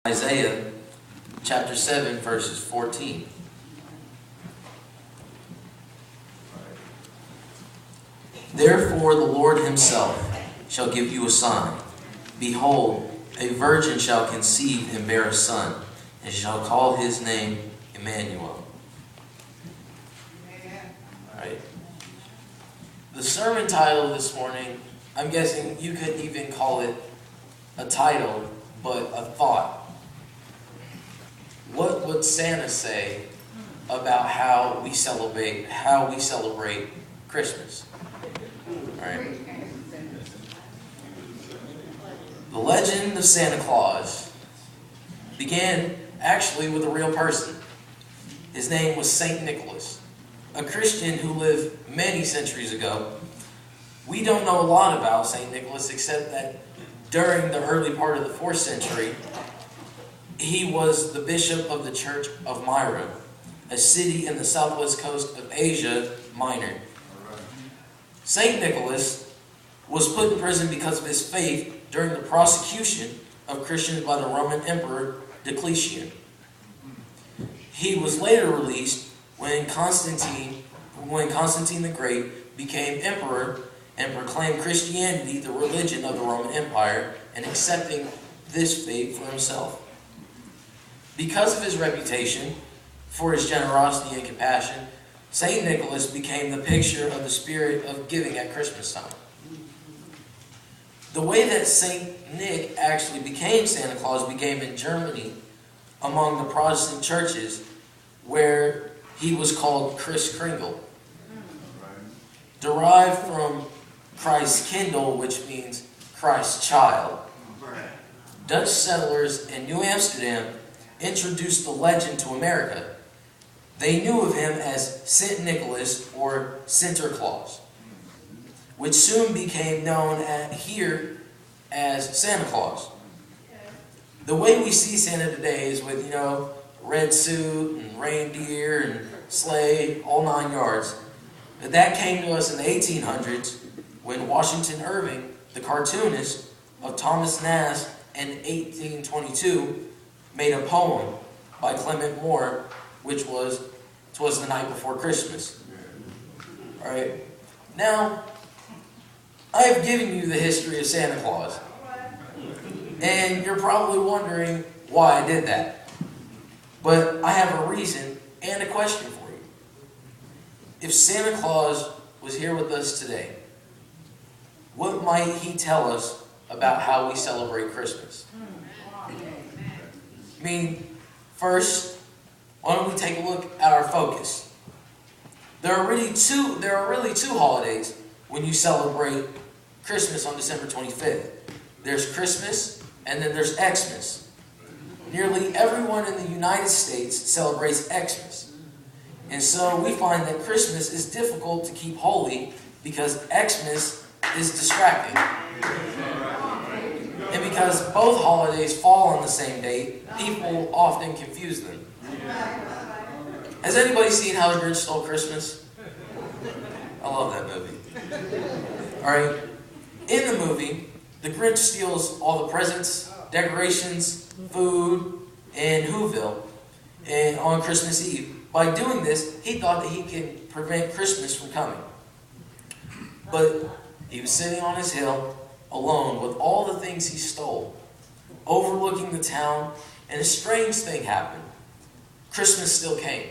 Isaiah chapter 7, verses 14. Therefore the Lord himself shall give you a sign. Behold, a virgin shall conceive and bear a son, and shall call his name Emmanuel. Right. The sermon title this morning, I'm guessing you could even call it a title, but a thought. What would Santa say about how we celebrate Christmas? Right? The legend of Santa Claus began actually with a real person. His name was Saint Nicholas, a Christian who lived many centuries ago. We don't know a lot about Saint Nicholas except that during the early part of the 4th century, he was the bishop of the Church of Myra, a city in the southwest coast of Asia Minor. Saint Nicholas was put in prison because of his faith during the prosecution of Christians by the Roman Emperor Diocletian. He was later released when Constantine the Great became emperor and proclaimed Christianity the religion of the Roman Empire, and accepting this fate for himself. Because of his reputation for his generosity and compassion, Saint Nicholas became the picture of the spirit of giving at Christmas time. The way that Saint Nick actually became Santa Claus became in Germany among the Protestant churches, where he was called Kris Kringle, derived from Christ Kindle, which means Christ's child. Dutch settlers in New Amsterdam introduced the legend to America. They knew of him as Saint Nicholas or Sinterklaas, which soon became known here as Santa Claus. The way we see Santa today is with, red suit and reindeer and sleigh, all 9 yards. But that came to us in the 1800s when Washington Irving, the cartoonist of Thomas Nast in 1822, made a poem by Clement Moore, which was "'Twas the Night Before Christmas." All right. Now, I have given you the history of Santa Claus, and you're probably wondering why I did that. But I have a reason and a question for you. If Santa Claus was here with us today, what might he tell us about how we celebrate Christmas? First, why don't we take a look at our focus? There are really two holidays when you celebrate Christmas on December 25th. There's Christmas, and then there's Xmas. Nearly everyone in the United States celebrates Xmas. And so we find that Christmas is difficult to keep holy because Xmas is distracting. And because both holidays fall on the same date, people often confuse them. Has anybody seen How the Grinch Stole Christmas? I love that movie. Alright, in the movie, the Grinch steals all the presents, decorations, food, and Whoville and on Christmas Eve. By doing this, he thought that he could prevent Christmas from coming. But he was sitting on his hill, alone with all the things he stole, overlooking the town, and a strange thing happened. Christmas still came.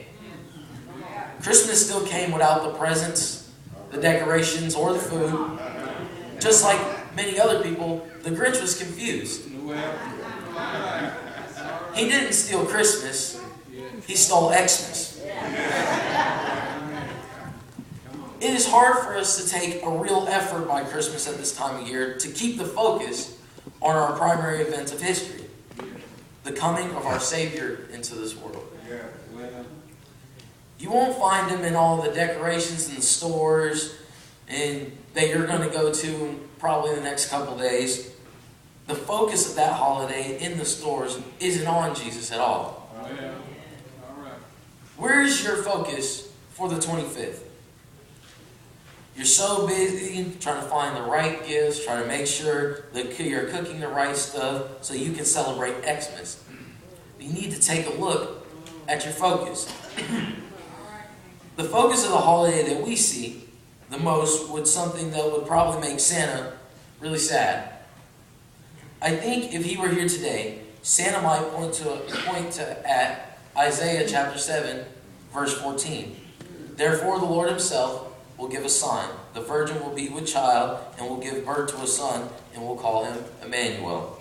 Christmas still came without the presents, the decorations, or the food. Just like many other people, the Grinch was confused. He didn't steal Christmas, he stole Xmas. It is hard for us to take a real effort by Christmas at this time of year to keep the focus on our primary event of history, the coming of our Savior into this world. You won't find him in all the decorations in the stores and that you're going to go to probably the next couple days. The focus of that holiday in the stores isn't on Jesus at all. Where is your focus for the 25th? You're so busy trying to find the right gifts, trying to make sure that you're cooking the right stuff so you can celebrate Xmas. you need to take a look at your focus. The focus of the holiday that we see the most was something that would probably make Santa really sad. I think if he were here today, Santa might point to at Isaiah chapter 7, verse 14. Therefore the Lord himself will give a sign. The virgin will be with child and will give birth to a son, and will call him Emmanuel.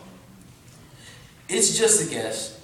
It's just a guess,